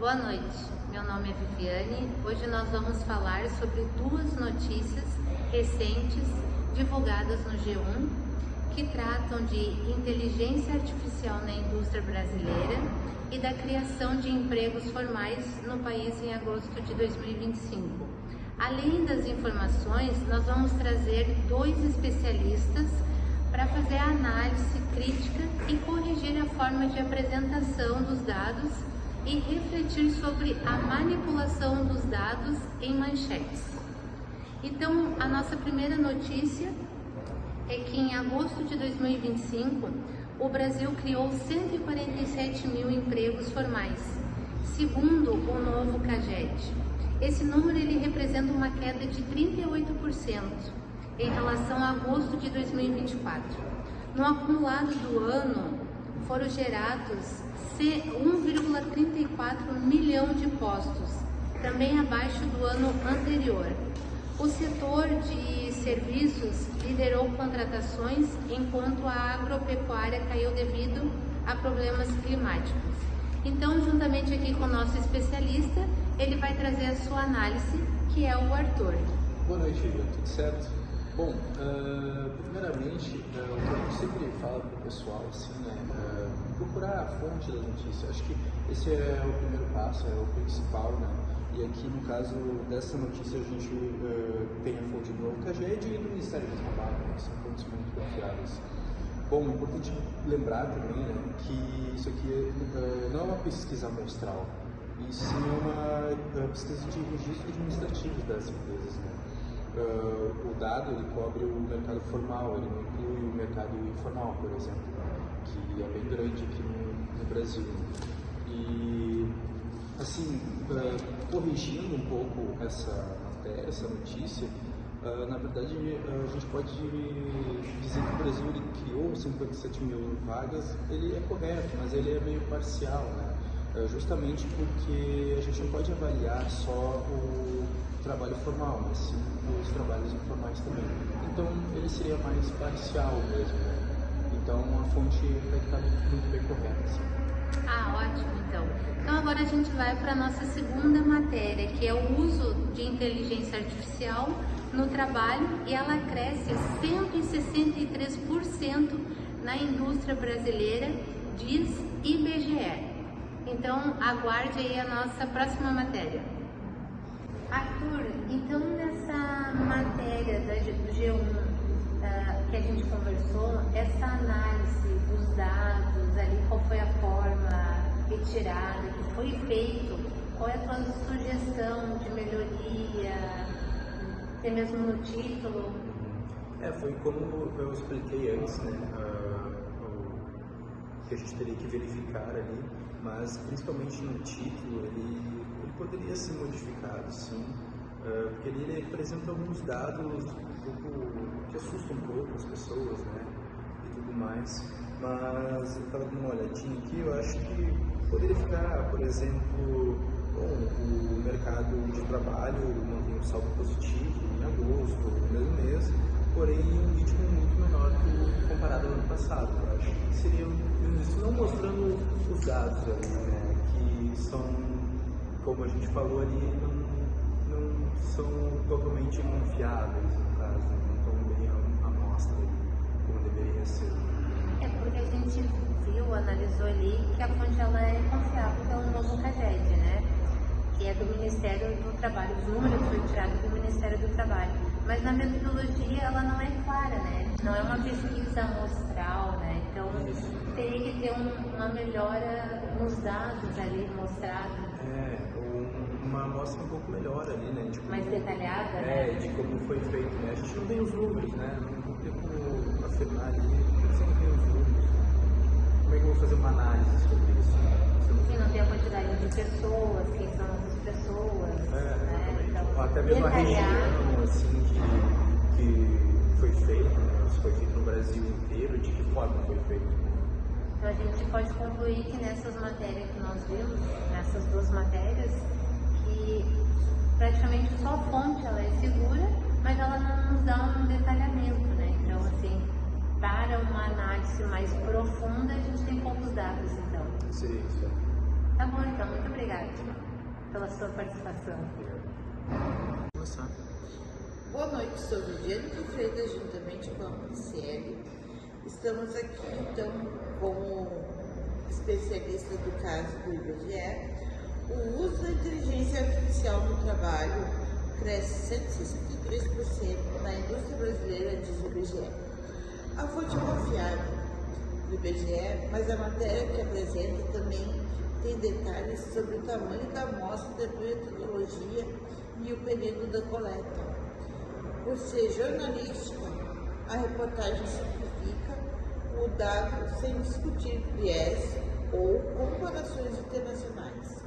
Boa noite, meu nome é Viviane. Hoje nós vamos falar sobre duas notícias recentes divulgadas no G1 que tratam de inteligência artificial na indústria brasileira e da criação de empregos formais no país em agosto de 2025. Além das informações, nós vamos trazer dois especialistas para fazer a análise crítica e corrigir a forma de apresentação dos dados e refletir sobre a manipulação dos dados em manchetes. Então, a nossa primeira notícia é que em agosto de 2025, o Brasil criou 147 mil empregos formais, segundo o novo CAGED. Esse número ele representa uma queda de 38% em relação a agosto de 2024. No acumulado do ano, foram gerados 1,34 milhão de postos, também abaixo do ano anterior. O setor de serviços liderou contratações, enquanto a agropecuária caiu devido a problemas climáticos. Então, juntamente aqui com o nosso especialista, ele vai trazer a sua análise, que é o Arthur. Boa noite, Viviane. Tudo certo? Bom, primeiramente, o que a gente sempre fala para o pessoal, assim, procurar a fonte da notícia. Acho que esse é o primeiro passo, é o principal, né? E aqui, no caso dessa notícia, a gente tem a fonte do CAGED e do Ministério do Trabalho, né? São fontes muito confiáveis. Bom, é importante lembrar também, né, que isso aqui não é uma pesquisa amostral, e sim uma pesquisa de registro administrativo das empresas, né? O dado ele cobre o mercado formal, ele não inclui o mercado informal, por exemplo, que é bem grande aqui no Brasil. E, assim, corrigindo um pouco essa notícia, na verdade, a gente pode dizer que o Brasil ele criou 57 mil vagas, ele é correto, mas ele é meio parcial, né? Justamente porque a gente não pode avaliar só o trabalho formal, mas sim os trabalhos informais também. Então, ele seria mais parcial mesmo, né? Então, a fonte vai estar muito bem correta. Assim. Ah, ótimo, então. Então, agora a gente vai para a nossa segunda matéria, que é o uso de inteligência artificial no trabalho, e ela cresce 163% na indústria brasileira, diz IBGE. Então, aguarde aí a nossa próxima matéria. Arthur, então nessa matéria do G1 que a gente conversou, essa análise dos dados, ali, qual foi a forma retirada, que foi feito, qual é a tua sugestão de melhoria, até mesmo no título? Foi como eu expliquei antes, né, o que a gente teria que verificar ali, mas principalmente no título ele poderia ser modificado, sim, porque ele apresenta alguns dados que assustam um pouco as pessoas, né, e tudo mais, mas eu estava dando uma olhadinha aqui, eu acho que poderia ficar, por exemplo, o mercado de trabalho mantém um saldo positivo em agosto, no mesmo mês, porém em um ritmo muito menor que comparado ao ano passado. Eu acho que seria isso, não mostrando os dados ali, né, que são, como a gente falou ali, não são totalmente confiáveis, no caso, não estão bem à mostra como deveria ser. É porque a gente viu, analisou ali que a fonte ela é confiável pelo novo CAGED, né? Que é do Ministério do Trabalho, os números foi tirado do Ministério do Trabalho, mas na metodologia ela não é clara, né? Não é uma pesquisa amostral, né? Então teria que ter uma melhora nos dados ali mostrados. Uma amostra um pouco melhor ali, né? Mais detalhada, né? De como foi feito, né? A gente não tem os números, né? Não tem como afirmar ali, você não tem os números. Como é que eu vou fazer uma análise sobre isso? Sim, não tem a quantidade de pessoas, quem são essas pessoas, né? Então, até mesmo a região, assim, que foi feito, né? Se foi feito no Brasil inteiro, de que forma foi feito. Então a gente pode concluir que nessas matérias que nós vimos, nessas duas matérias, que praticamente só a fonte ela é segura, mas ela não nos dá um detalhamento, né? Então, assim, para uma análise mais profunda, a gente tem poucos dados, então. Seria isso. Tá bom, então. Muito obrigada pela sua participação. Começar. Boa noite, sou Viviane Freitas, juntamente com a PCL. Estamos aqui, então, como especialista do caso do IBGE. O uso da inteligência artificial no trabalho cresce 163% na indústria brasileira, diz o IBGE. A fonte confiável do IBGE, mas a matéria que apresenta também tem detalhes sobre o tamanho da amostra, da metodologia e o período da coleta. Por ser jornalística, a reportagem simplifica o dado sem discutir viés ou comparações internacionais.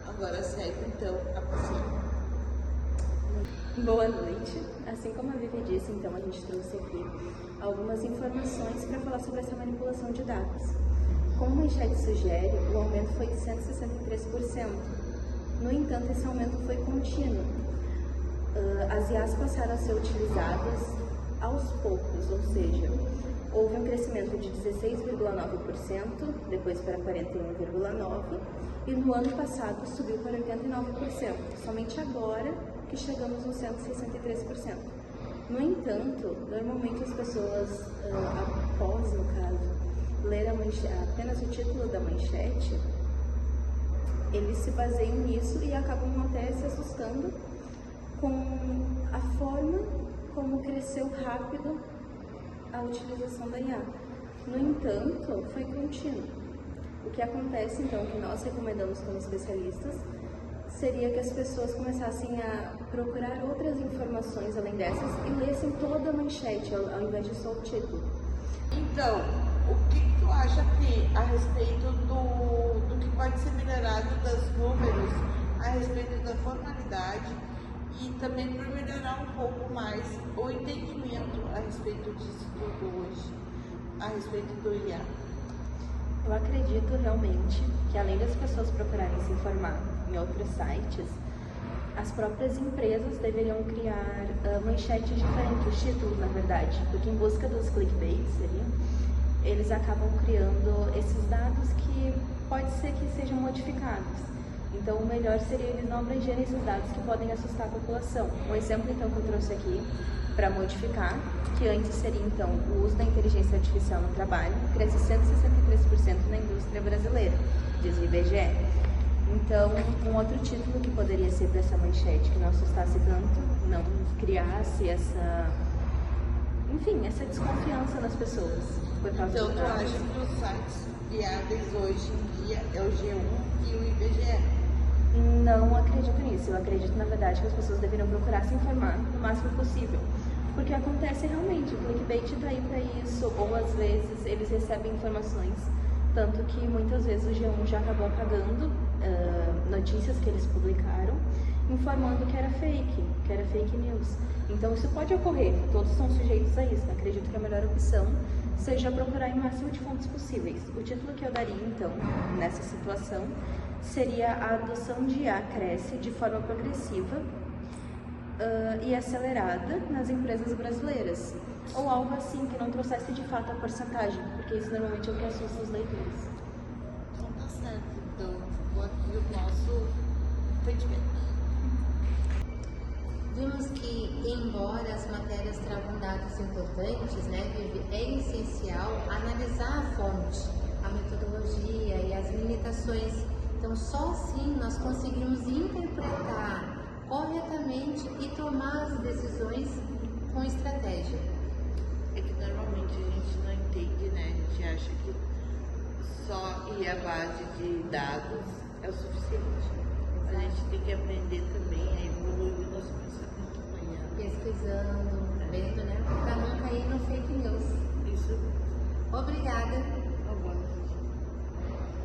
Agora segue então a paciente. Boa noite. Assim como a Vivi disse, então a gente trouxe aqui algumas informações para falar sobre essa manipulação de dados. Como a manchete sugere, o aumento foi de 163%. No entanto, esse aumento foi contínuo. As IAs passaram a ser utilizadas aos poucos, ou seja, houve um crescimento de 16,9%, depois para 41,9%, e no ano passado subiu para 89%. Somente agora que chegamos nos 163%. No entanto, normalmente as pessoas, após, no caso, ler apenas o título da manchete, eles se baseiam nisso e acabam até se assustando com a forma como cresceu rápido a utilização da IA. No entanto, foi contínuo. O que acontece, então, que nós recomendamos como especialistas, seria que as pessoas começassem a procurar outras informações além dessas e lessem toda a manchete, ao invés de só o título. Então, o que tu acha a respeito do que pode ser melhorado dos números, a respeito da formalidade e também para melhorar um pouco mais o entendimento a respeito disso tudo hoje, a respeito do IA? Eu acredito realmente que, além das pessoas procurarem se informar em outros sites, as próprias empresas deveriam criar manchetes diferentes, os títulos, na verdade, porque em busca dos clickbaits, eles acabam criando esses dados que pode ser que sejam modificados. Então, o melhor seria eles não abrangerem esses dados que podem assustar a população. Um exemplo, então, que eu trouxe aqui para modificar, que antes seria, então, o uso da inteligência artificial no trabalho, cresce 163% na indústria brasileira, diz o IBGE. Então, um outro título que poderia ser para essa manchete, que não assustasse tanto, não criasse essa desconfiança nas pessoas. Por causa Então, tu acha que os sites viáveis hoje em dia é o G1 e o IBGE? Não acredito nisso. Eu acredito, na verdade, que as pessoas deveriam procurar se informar o máximo possível. Porque acontece realmente, o clickbait está aí para isso, ou às vezes eles recebem informações, tanto que muitas vezes o G1 já acabou apagando notícias que eles publicaram, informando que era fake news. Então isso pode ocorrer, todos são sujeitos a isso. Acredito que a melhor opção seja procurar em máximo de fontes possíveis. O título que eu daria, então, nessa situação, seria: a adoção de IA cresce de forma progressiva e acelerada nas empresas brasileiras, ou algo assim que não trouxesse de fato a porcentagem, porque isso normalmente é o que assusta os leitores. Então tá certo, então vou aqui o nosso feedback. Vimos que, embora as matérias tragam dados importantes, Vivi, é essencial analisar a fonte, a metodologia e as limitações. Então, só assim nós conseguimos interpretar corretamente e tomar as decisões com estratégia. É que normalmente a gente não entende, né? A gente acha que só ir à base de dados é o suficiente. A gente tem que aprender também a evoluir